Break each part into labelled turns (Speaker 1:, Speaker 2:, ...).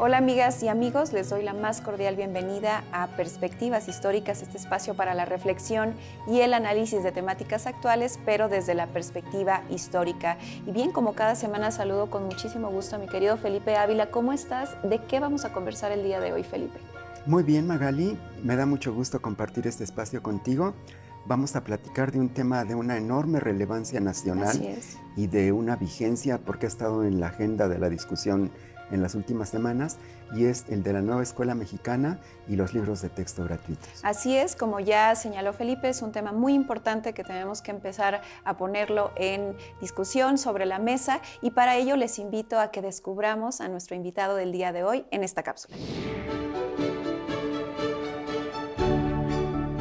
Speaker 1: Hola amigas y amigos, les doy la más cordial bienvenida a Perspectivas Históricas, este espacio para la reflexión y el análisis de temáticas actuales, pero desde la perspectiva histórica. Y bien, como cada semana saludo con muchísimo gusto a mi querido Felipe Ávila. ¿Cómo estás? ¿De qué vamos a conversar el día de hoy, Felipe?
Speaker 2: Muy bien, Magali, me da mucho gusto compartir este espacio contigo. Vamos a platicar de un tema de una enorme relevancia nacional y de una vigencia porque ha estado en la agenda de la discusión en las últimas semanas, y es el de la nueva escuela mexicana y los libros de texto gratuitos.
Speaker 1: Así es, como ya señaló Felipe, es un tema muy importante que tenemos que empezar a ponerlo en discusión sobre la mesa, y para ello les invito a que descubramos a nuestro invitado del día de hoy en esta cápsula.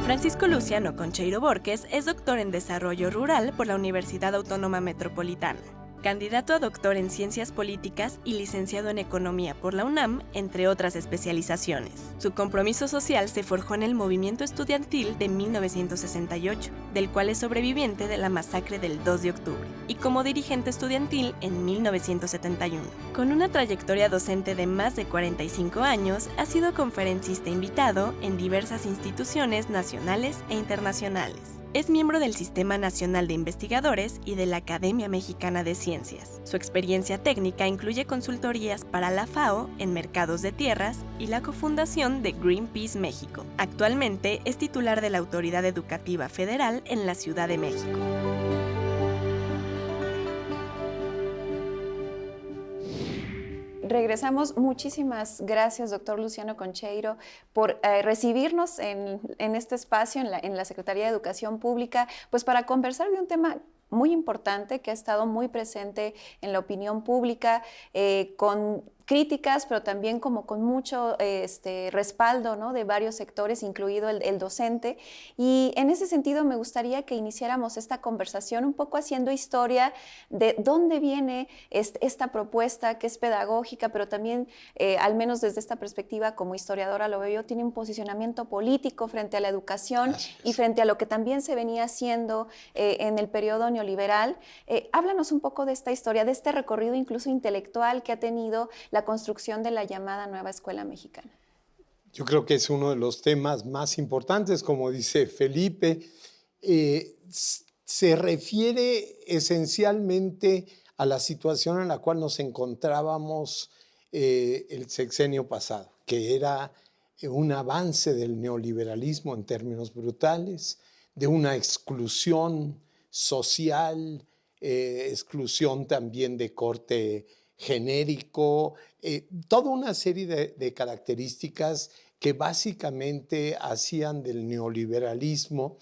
Speaker 3: Francisco Luciano Concheiro Borges es doctor en Desarrollo Rural por la Universidad Autónoma Metropolitana, candidato a doctor en Ciencias Políticas y licenciado en Economía por la UNAM, entre otras especializaciones. Su compromiso social se forjó en el movimiento estudiantil de 1968, del cual es sobreviviente de la masacre del 2 de octubre, y como dirigente estudiantil en 1971. Con una trayectoria docente de más de 45 años, ha sido conferencista invitado en diversas instituciones nacionales e internacionales. Es miembro del Sistema Nacional de Investigadores y de la Academia Mexicana de Ciencias. Su experiencia técnica incluye consultorías para la FAO en mercados de tierras y la cofundación de Greenpeace México. Actualmente es titular de la Autoridad Educativa Federal en la Ciudad de México.
Speaker 1: Regresamos. Muchísimas gracias, doctor Luciano Concheiro, por recibirnos en este espacio en la Secretaría de Educación Pública, pues para conversar de un tema muy importante que ha estado muy presente en la opinión pública, con críticas, pero también como con mucho respaldo, ¿no?, de varios sectores, incluido el docente. Y en ese sentido me gustaría que iniciáramos esta conversación un poco haciendo historia de dónde viene esta propuesta, que es pedagógica, pero también, al menos desde esta perspectiva como historiadora lo veo yo, tiene un posicionamiento político frente a la educación y frente a lo que también se venía haciendo en el periodo neoliberal. Háblanos un poco de esta historia, de este recorrido incluso intelectual que ha tenido la construcción de la llamada nueva escuela mexicana.
Speaker 4: Yo creo que es uno de los temas más importantes, como dice Felipe. Se refiere esencialmente a la situación en la cual nos encontrábamos el sexenio pasado, que era un avance del neoliberalismo en términos brutales, de una exclusión social, exclusión también de corte genérico, toda una serie de características que básicamente hacían del neoliberalismo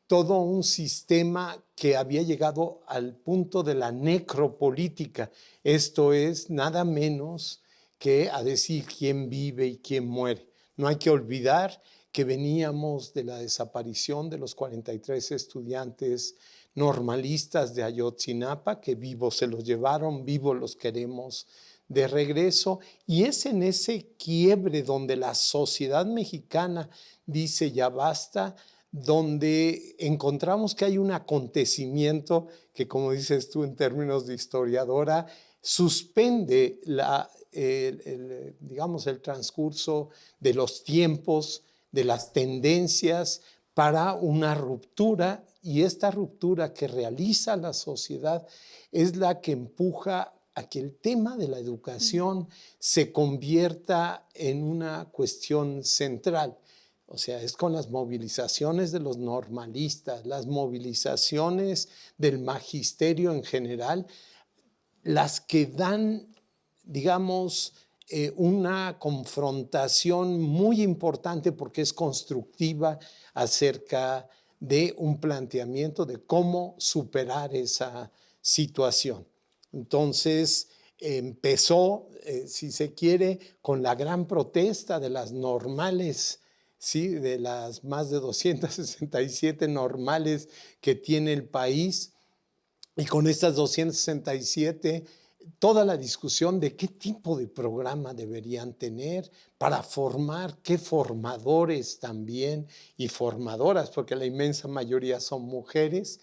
Speaker 4: todo un sistema que había llegado al punto de la necropolítica. Esto es nada menos que a decir quién vive y quién muere. No hay que olvidar que veníamos de la desaparición de los 43 estudiantes normalistas de Ayotzinapa, que vivos se los llevaron, vivos los queremos de regreso, y es en ese quiebre donde la sociedad mexicana dice ya basta, donde encontramos que hay un acontecimiento que, como dices tú en términos de historiadora, suspende digamos, el transcurso de los tiempos, de las tendencias para una ruptura, y esta ruptura que realiza la sociedad es la que empuja a que el tema de la educación se convierta en una cuestión central. O sea, es con las movilizaciones de los normalistas, las movilizaciones del magisterio en general, las que dan, digamos, una confrontación muy importante porque es constructiva acerca de un planteamiento de cómo superar esa situación. Entonces, empezó, si se quiere, con la gran protesta de las normales, ¿sí? De las más de 267 normales que tiene el país. Y con estas 267, toda la discusión de qué tipo de programa deberían tener para formar, qué formadores también y formadoras, porque la inmensa mayoría son mujeres.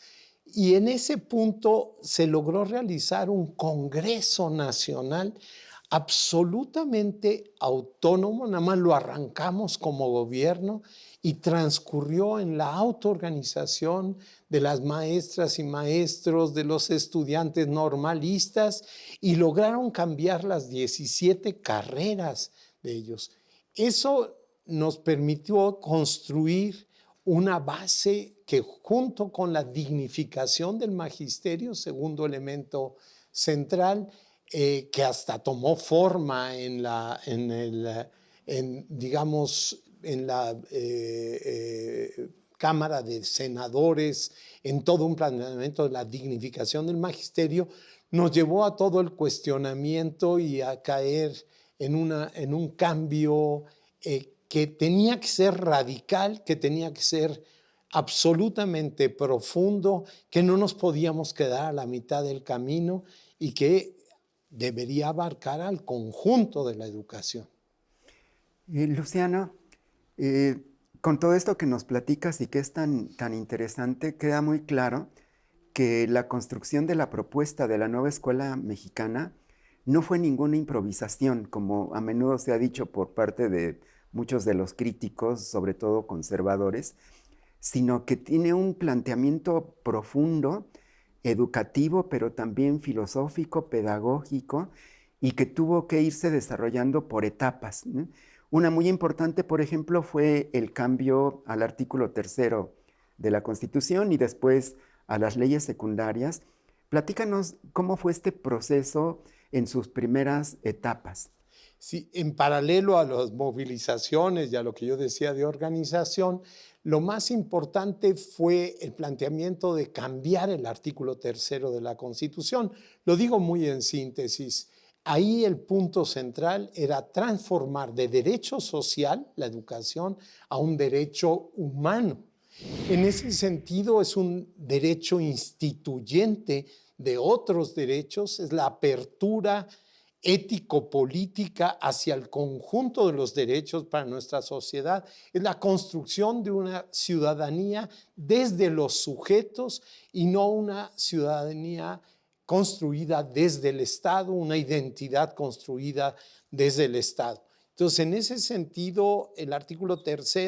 Speaker 4: Y en ese punto se logró realizar un Congreso Nacional absolutamente autónomo, nada más lo arrancamos como gobierno y transcurrió en la autoorganización de las maestras y maestros, de los estudiantes normalistas y lograron cambiar las 17 carreras de ellos. Eso nos permitió construir una base que junto con la dignificación del magisterio, segundo elemento central, que hasta tomó forma en la Cámara de Senadores, en todo un planteamiento de la dignificación del magisterio, nos llevó a todo el cuestionamiento y a caer en un cambio que tenía que ser radical, que tenía que ser absolutamente profundo, que no nos podíamos quedar a la mitad del camino y que debería abarcar al conjunto de la educación.
Speaker 2: Luciano, con todo esto que nos platicas y que es tan interesante, queda muy claro que la construcción de la propuesta de la nueva escuela mexicana no fue ninguna improvisación, como a menudo se ha dicho por parte de muchos de los críticos, sobre todo conservadores, sino que tiene un planteamiento profundo, educativo, pero también filosófico, pedagógico, y que tuvo que irse desarrollando por etapas, ¿no? Una muy importante, por ejemplo, fue el cambio al artículo 3 de la Constitución y después a las leyes secundarias. Platícanos cómo fue este proceso en sus primeras etapas.
Speaker 4: Sí, en paralelo a las movilizaciones y a lo que yo decía de organización, lo más importante fue el planteamiento de cambiar el artículo 3 de la Constitución. Lo digo muy en síntesis. Ahí el punto central era transformar de derecho social, la educación, a un derecho humano. En ese sentido es un derecho instituyente de otros derechos, es la apertura ético-política hacia el conjunto de los derechos para nuestra sociedad, es la construcción de una ciudadanía desde los sujetos y no una ciudadanía construida desde el Estado, una identidad construida desde el Estado. Entonces, en ese sentido, el artículo 3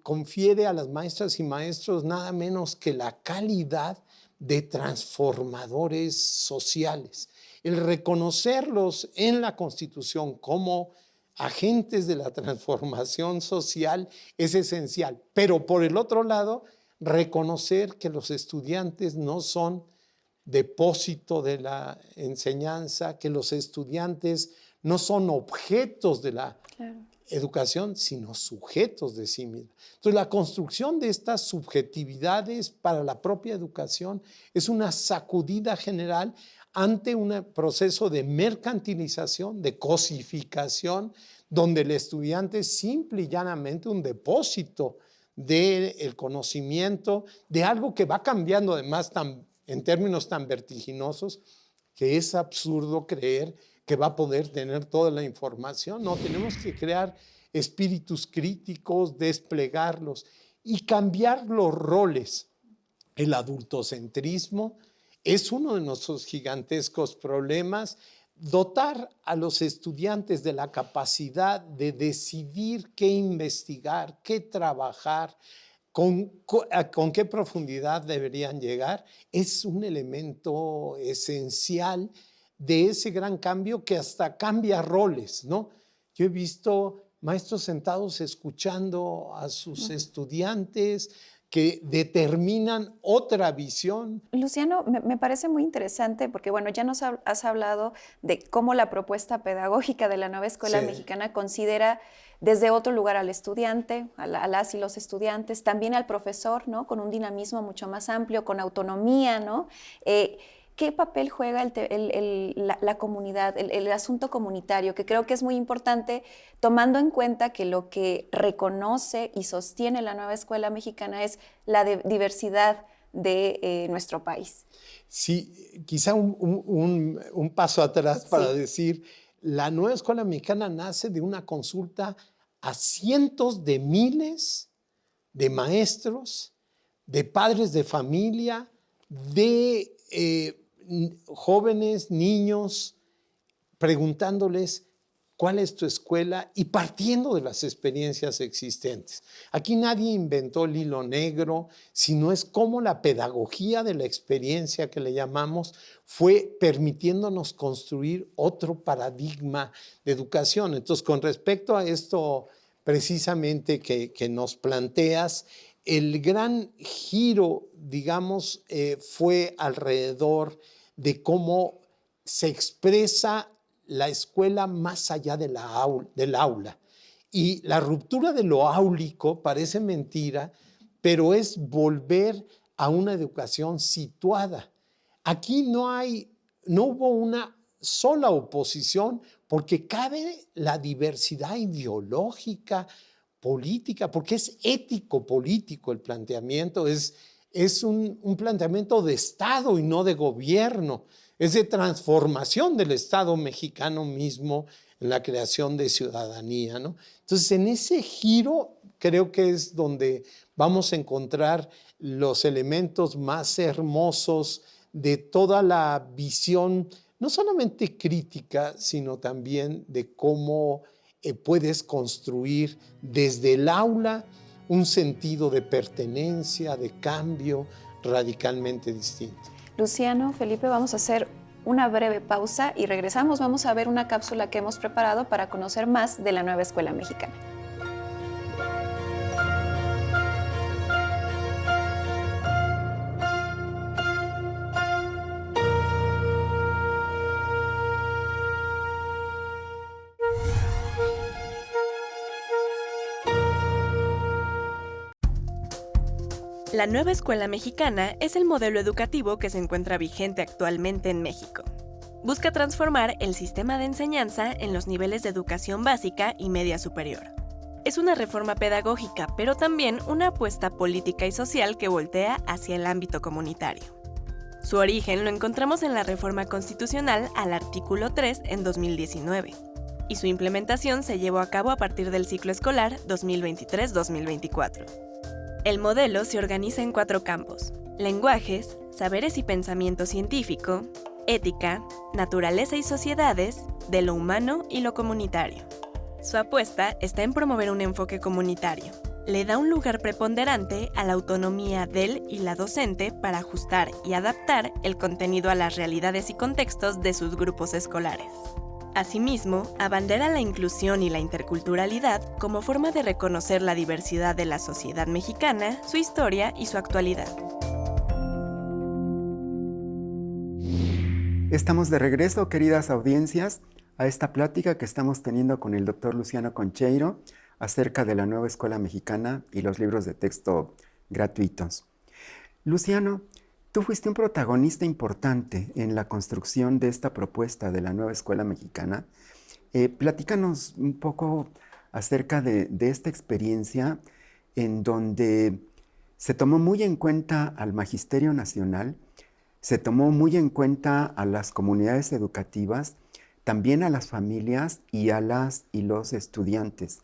Speaker 4: confiere a las maestras y maestros nada menos que la calidad de transformadores sociales. El reconocerlos en la Constitución como agentes de la transformación social es esencial. Pero por el otro lado, reconocer que los estudiantes no son depósito de la enseñanza, que los estudiantes no son objetos de la educación, sino sujetos de sí mismos. Entonces, la construcción de estas subjetividades para la propia educación es una sacudida general ante un proceso de mercantilización, de cosificación, donde el estudiante es simple y llanamente un depósito del conocimiento, de algo que va cambiando además en términos tan vertiginosos que es absurdo creer que va a poder tener toda la información. No, tenemos que crear espíritus críticos, desplegarlos y cambiar los roles. El adultocentrismo es uno de nuestros gigantescos problemas. Dotar a los estudiantes de la capacidad de decidir qué investigar, qué trabajar, con qué profundidad deberían llegar, es un elemento esencial de ese gran cambio que hasta cambia roles, ¿no? Yo he visto maestros sentados escuchando a sus estudiantes que determinan otra visión.
Speaker 1: Luciano, me parece muy interesante porque, bueno, ya nos has hablado de cómo la propuesta pedagógica de la nueva escuela mexicana considera desde otro lugar al estudiante, a las y los estudiantes, también al profesor, ¿no? Con un dinamismo mucho más amplio, con autonomía, ¿no? ¿Qué papel juega la comunidad, el asunto comunitario? Que creo que es muy importante, tomando en cuenta que lo que reconoce y sostiene la nueva escuela mexicana es la diversidad de nuestro país.
Speaker 4: Sí, quizá un paso atrás para decir, la nueva escuela mexicana nace de una consulta a cientos de miles de maestros, de padres de familia, de jóvenes, niños, preguntándoles cuál es tu escuela y partiendo de las experiencias existentes. Aquí nadie inventó el hilo negro, sino es cómo la pedagogía de la experiencia que le llamamos fue permitiéndonos construir otro paradigma de educación. Entonces, con respecto a esto precisamente que nos planteas, el gran giro, digamos, fue alrededor de cómo se expresa la escuela más allá del aula. Y la ruptura de lo áulico parece mentira, pero es volver a una educación situada. Aquí no hubo una sola oposición porque cabe la diversidad ideológica, política, porque es ético-político el planteamiento, es un planteamiento de Estado y no de gobierno, es de transformación del Estado mexicano mismo en la creación de ciudadanía, ¿no? Entonces, en ese giro creo que es donde vamos a encontrar los elementos más hermosos de toda la visión, no solamente crítica, sino también de cómo puedes construir desde el aula un sentido de pertenencia, de cambio radicalmente distinto.
Speaker 1: Luciano, Felipe, vamos a hacer una breve pausa y regresamos. Vamos a ver una cápsula que hemos preparado para conocer más de la nueva escuela mexicana.
Speaker 3: La nueva escuela mexicana es el modelo educativo que se encuentra vigente actualmente en México. Busca transformar el sistema de enseñanza en los niveles de educación básica y media superior. Es una reforma pedagógica, pero también una apuesta política y social que voltea hacia el ámbito comunitario. Su origen lo encontramos en la reforma constitucional al artículo 3 en 2019, y su implementación se llevó a cabo a partir del ciclo escolar 2023-2024. El modelo se organiza en 4 campos: lenguajes, saberes y pensamiento científico, ética, naturaleza y sociedades, de lo humano y lo comunitario. Su apuesta está en promover un enfoque comunitario. Le da un lugar preponderante a la autonomía del y la docente para ajustar y adaptar el contenido a las realidades y contextos de sus grupos escolares. Asimismo, abandera la inclusión y la interculturalidad como forma de reconocer la diversidad de la sociedad mexicana, su historia y su actualidad.
Speaker 2: Estamos de regreso, queridas audiencias, a esta plática que estamos teniendo con el doctor Luciano Concheiro acerca de la nueva escuela mexicana y los libros de texto gratuitos. Luciano, tú fuiste un protagonista importante en la construcción de esta propuesta de la nueva escuela mexicana. Platícanos un poco acerca de esta experiencia en donde se tomó muy en cuenta al Magisterio Nacional, se tomó muy en cuenta a las comunidades educativas, también a las familias y a las y los estudiantes.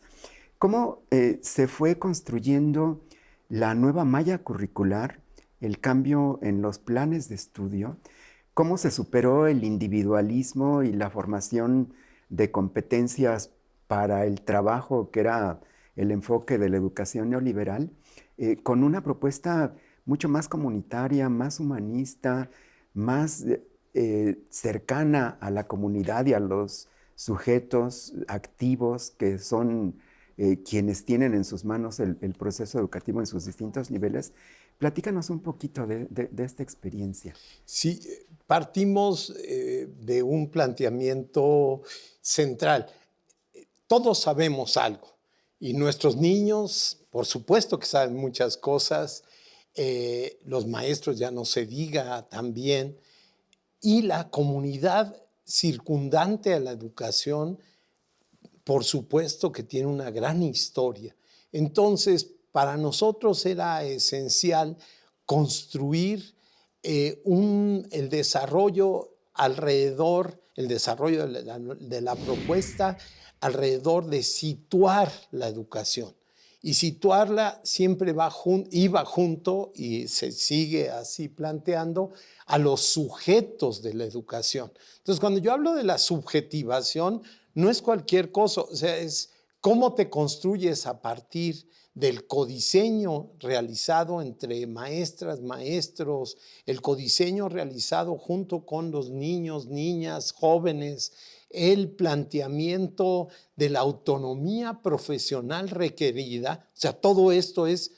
Speaker 2: ¿Cómo se fue construyendo la nueva malla curricular, el cambio en los planes de estudio? ¿Cómo se superó el individualismo y la formación de competencias para el trabajo, que era el enfoque de la educación neoliberal, con una propuesta mucho más comunitaria, más humanista, más cercana a la comunidad y a los sujetos activos que son quienes tienen en sus manos el proceso educativo en sus distintos niveles. Platícanos un poquito de esta experiencia.
Speaker 4: Sí, partimos de un planteamiento central. Todos sabemos algo y nuestros niños, por supuesto que saben muchas cosas, los maestros ya no se diga también, y la comunidad circundante a la educación, por supuesto que tiene una gran historia. Entonces, para nosotros era esencial construir el desarrollo alrededor, el desarrollo de la propuesta alrededor de situar la educación. Y situarla siempre iba junto, y se sigue así planteando, a los sujetos de la educación. Entonces, cuando yo hablo de la subjetivación, no es cualquier cosa, o sea, es cómo te construyes a partir del codiseño realizado entre maestras, maestros, el codiseño realizado junto con los niños, niñas, jóvenes, el planteamiento de la autonomía profesional requerida. O sea, todo esto es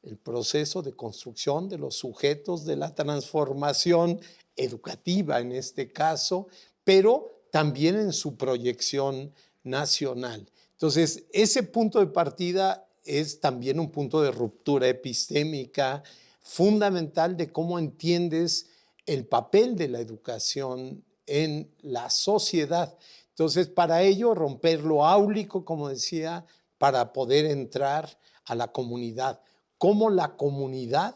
Speaker 4: el proceso de construcción de los sujetos, de la transformación educativa en este caso, pero también en su proyección nacional. Entonces, ese punto de partida es también un punto de ruptura epistémica fundamental de cómo entiendes el papel de la educación en la sociedad. Entonces, para ello, romper lo áulico, como decía, para poder entrar a la comunidad. Cómo la comunidad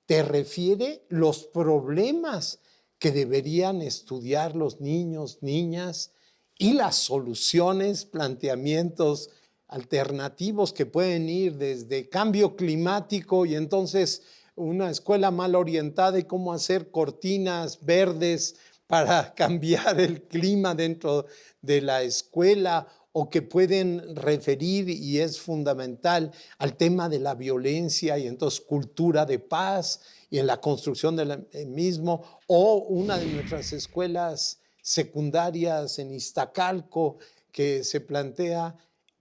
Speaker 4: te refiere los problemas que deberían estudiar los niños, niñas, y las soluciones, planteamientos alternativos que pueden ir desde cambio climático y entonces una escuela mal orientada y cómo hacer cortinas verdes para cambiar el clima dentro de la escuela, o que pueden referir, y es fundamental, al tema de la violencia y entonces cultura de paz y en la construcción del mismo, o una de nuestras escuelas secundarias en Iztacalco que se plantea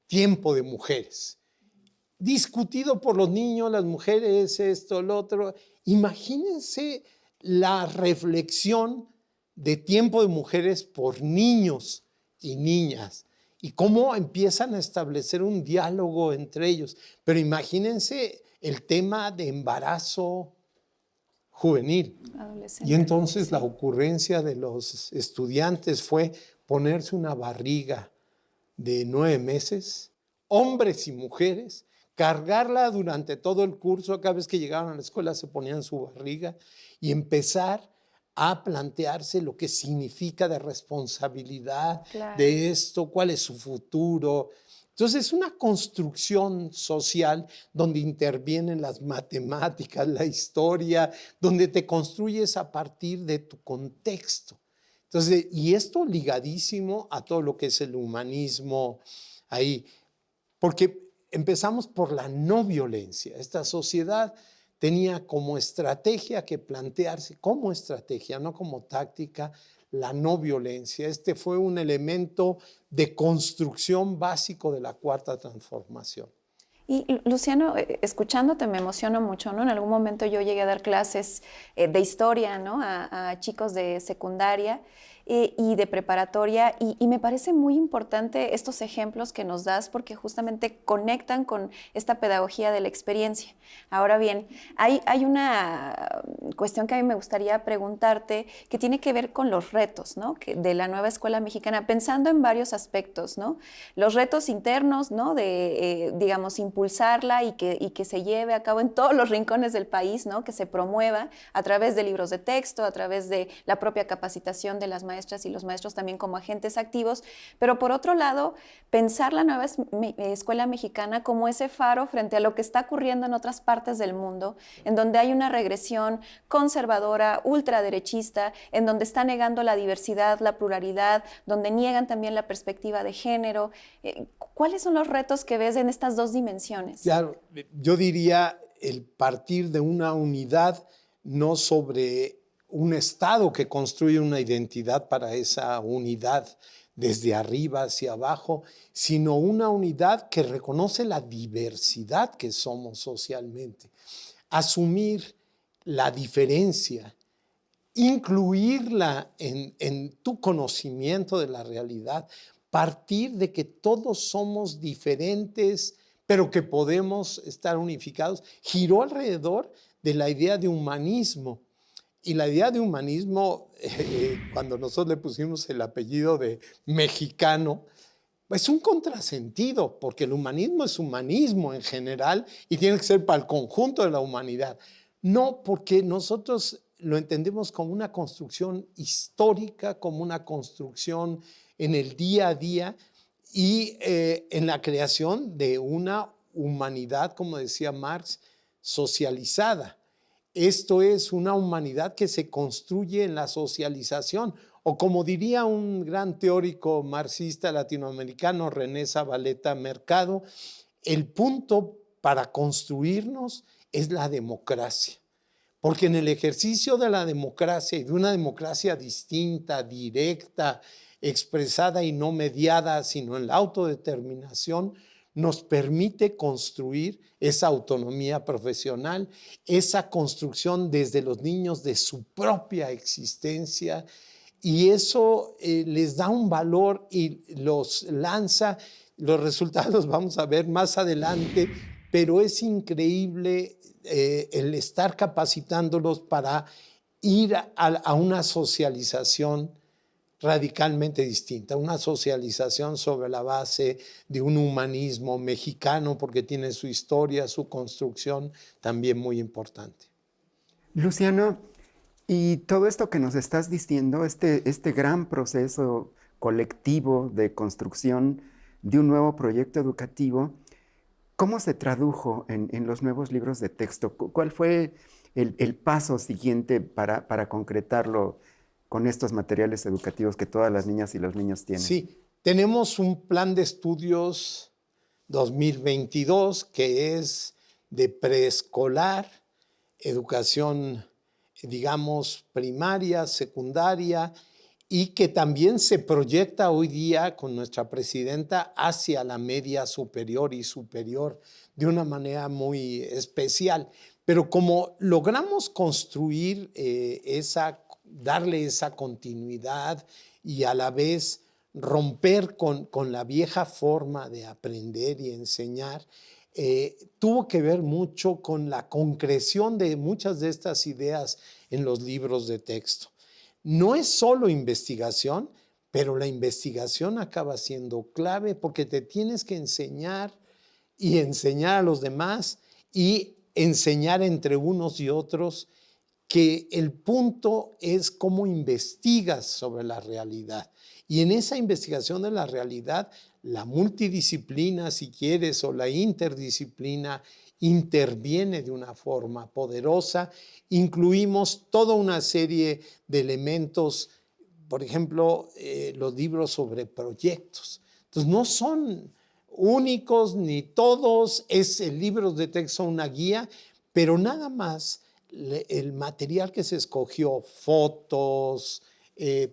Speaker 4: tiempo de mujeres. Discutido por los niños, las mujeres, esto, lo otro. Imagínense la reflexión de tiempo de mujeres por niños y niñas y cómo empiezan a establecer un diálogo entre ellos. Pero imagínense el tema de embarazo juvenil. Y entonces la ocurrencia de los estudiantes fue ponerse una barriga de 9 meses, hombres y mujeres, cargarla durante todo el curso. Cada vez que llegaban a la escuela se ponían su barriga y empezar a plantearse lo que significa de responsabilidad, claro, de esto, cuál es su futuro. Entonces es una construcción social donde intervienen las matemáticas, la historia, donde te construyes a partir de tu contexto. Entonces, y esto ligadísimo a todo lo que es el humanismo ahí, porque empezamos por la no violencia. Esta sociedad tenía como estrategia que plantearse, como estrategia, no como táctica, la no violencia. Este fue un elemento de construcción básico de la Cuarta Transformación.
Speaker 1: Y Luciano, escuchándote me emociono mucho, ¿no? En algún momento yo llegué a dar clases de historia, ¿no? A chicos de secundaria y de preparatoria, y me parece muy importante estos ejemplos que nos das porque justamente conectan con esta pedagogía de la experiencia. Ahora bien, hay una cuestión que a mí me gustaría preguntarte que tiene que ver con los retos, ¿no? De la nueva escuela mexicana, pensando en varios aspectos, ¿no? Los retos internos, ¿no? De, digamos, impulsarla y que se lleve a cabo en todos los rincones del país, ¿no? Que se promueva a través de libros de texto, a través de la propia capacitación de las maestras y los maestros también como agentes activos, pero por otro lado, pensar la nueva escuela mexicana como ese faro frente a lo que está ocurriendo en otras partes del mundo, en donde hay una regresión conservadora, ultraderechista, en donde está negando la diversidad, la pluralidad, donde niegan también la perspectiva de género. ¿Cuáles son los retos que ves en estas dos dimensiones?
Speaker 4: Claro, yo diría el partir de una unidad, no sobre un Estado que construye una identidad para esa unidad desde arriba hacia abajo, sino una unidad que reconoce la diversidad que somos socialmente. Asumir la diferencia, incluirla en tu conocimiento de la realidad, partir de que todos somos diferentes, pero que podemos estar unificados, giró alrededor de la idea de humanismo. Y la idea de humanismo, cuando nosotros le pusimos el apellido de mexicano, es un contrasentido, porque el humanismo es humanismo en general y tiene que ser para el conjunto de la humanidad. No, porque nosotros lo entendemos como una construcción histórica, como una construcción en el día a día y en la creación de una humanidad, como decía Marx, socializada. Esto es una humanidad que se construye en la socialización, o como diría un gran teórico marxista latinoamericano, René Zabaleta Mercado, el punto para construirnos es la democracia. Porque en el ejercicio de la democracia y de una democracia distinta, directa, expresada y no mediada, sino en la autodeterminación, nos permite construir esa autonomía profesional, esa construcción desde los niños de su propia existencia, y eso les da un valor y los lanza. Los resultados vamos a ver más adelante, pero es increíble el estar capacitándolos para ir a una socialización radicalmente distinta, una socialización sobre la base de un humanismo mexicano, porque tiene su historia, su construcción también muy importante.
Speaker 2: Luciano, y todo esto que nos estás diciendo, este gran proceso colectivo de construcción de un nuevo proyecto educativo, ¿cómo se tradujo en los nuevos libros de texto? ¿Cuál fue el paso siguiente para concretarlo con estos materiales educativos que todas las niñas y los niños tienen?
Speaker 4: Sí, tenemos un plan de estudios 2022 que es de preescolar, educación, digamos, primaria, secundaria, y que también se proyecta hoy día con nuestra presidenta hacia la media superior y superior de una manera muy especial. Pero como logramos construir darle esa continuidad y a la vez romper con la vieja forma de aprender y enseñar, tuvo que ver mucho con la concreción de muchas de estas ideas en los libros de texto. No es solo investigación, pero la investigación acaba siendo clave porque te tienes que enseñar y enseñar a los demás y enseñar entre unos y otros, que el punto es cómo investigas sobre la realidad. Y en esa investigación de la realidad, la multidisciplina, si quieres, o la interdisciplina, interviene de una forma poderosa. Incluimos toda una serie de elementos, por ejemplo, los libros sobre proyectos. Entonces, no son únicos ni todos, es el libro de texto una guía, pero nada más el material que se escogió, fotos,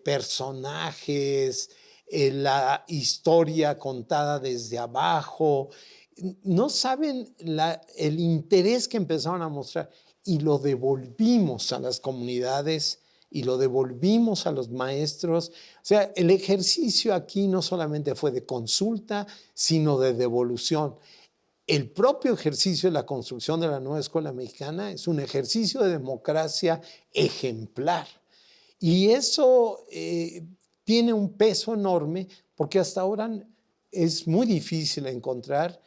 Speaker 4: personajes, la historia contada desde abajo, no saben el interés que empezaron a mostrar, y lo devolvimos a las comunidades y lo devolvimos a los maestros. O sea, el ejercicio aquí no solamente fue de consulta, sino de devolución. El propio ejercicio de la construcción de la nueva escuela mexicana es un ejercicio de democracia ejemplar. Y eso tiene un peso enorme porque hasta ahora es muy difícil encontrar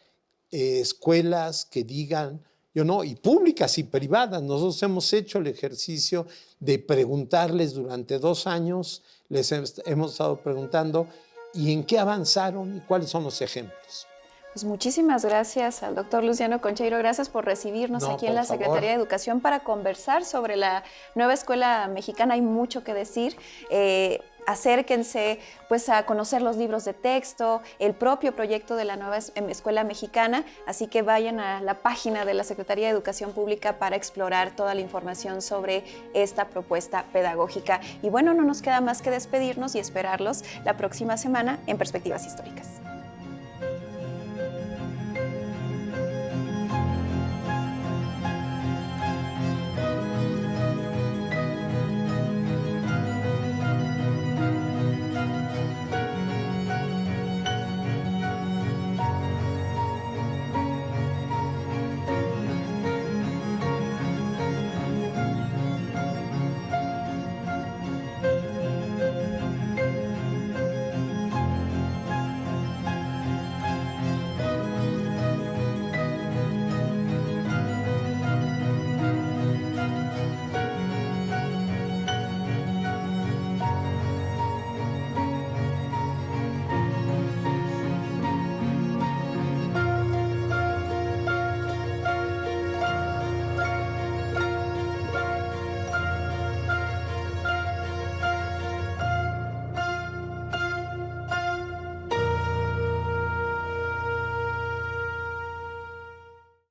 Speaker 4: escuelas que digan, yo no, y públicas y privadas. Nosotros hemos hecho el ejercicio de preguntarles durante 2 años, les hemos estado preguntando, ¿y en qué avanzaron y cuáles son los ejemplos?
Speaker 1: Pues muchísimas gracias al doctor Luciano Concheiro. Gracias por recibirnos aquí en la Secretaría de Educación para conversar sobre la nueva escuela mexicana. Hay mucho que decir. acérquense pues a conocer los libros de texto, el propio proyecto de la nueva Escuela Mexicana, así que vayan a la página de la Secretaría de Educación Pública para explorar toda la información sobre esta propuesta pedagógica. Y bueno, no nos queda más que despedirnos y esperarlos la próxima semana en Perspectivas Históricas.